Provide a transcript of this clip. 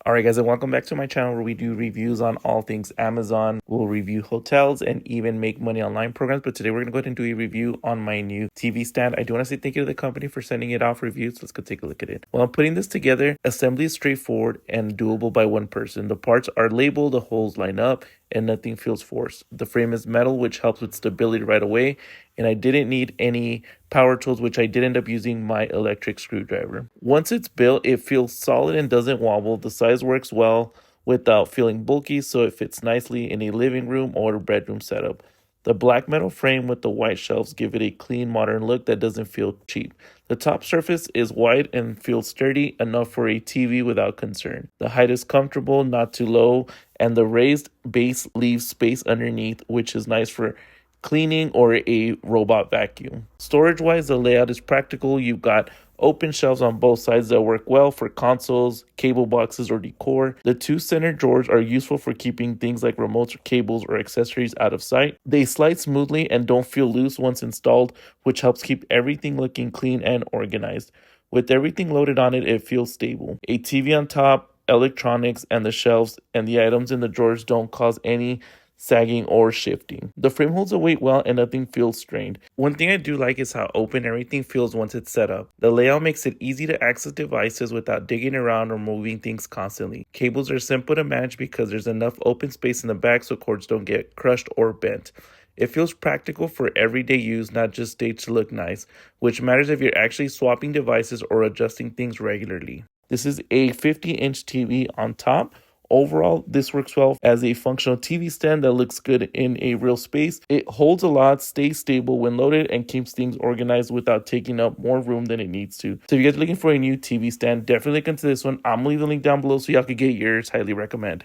Alright guys, and welcome back to my channel where we do reviews on all things Amazon. We'll review hotels and even make money online programs. But today we're going to go ahead and do a review on my new TV stand. I do want to say thank you to the company for sending it off reviews. Let's go take a look at it. While I'm putting this together, assembly is straightforward and doable by one person. The parts are labeled, the holes line up, and nothing feels forced. The frame is metal, which helps with stability right away. And I didn't need any power tools, which I did end up using my electric screwdriver. Once it's built, it feels solid and doesn't wobble. The size works well without feeling bulky, so it fits nicely in a living room or bedroom setup. The black metal frame with the white shelves give it a clean, modern look that doesn't feel cheap. The top surface is wide and feels sturdy enough for a TV without concern. The height is comfortable, not too low, and the raised base leaves space underneath, which is nice for cleaning or a robot vacuum. Storage-wise, the layout is practical. You've got open shelves on both sides that work well for consoles, cable boxes, or decor. The two center drawers are useful for keeping things like remotes, cables, or accessories out of sight. They slide smoothly and don't feel loose once installed, which helps keep everything looking clean and organized. With everything loaded on it, it feels stable. A TV on top, electronics, and the shelves and the items in the drawers don't cause any sagging or shifting. The frame holds the weight well and nothing feels strained. One thing I do like is how open everything feels once it's set up. The layout makes it easy to access devices without digging around or moving things constantly. Cables are simple to manage because there's enough open space in the back so cords don't get crushed or bent. It feels practical for everyday use, not just staged to look nice, which matters if you're actually swapping devices or adjusting things regularly. This is a 50-inch TV on top. Overall, this works well as a functional TV stand that looks good in a real space. It holds a lot, stays stable when loaded, and keeps things organized without taking up more room than it needs to. So if you guys are looking for a new TV stand, definitely look into this one. I'm going to leave the link down below so y'all can get yours. Highly recommend.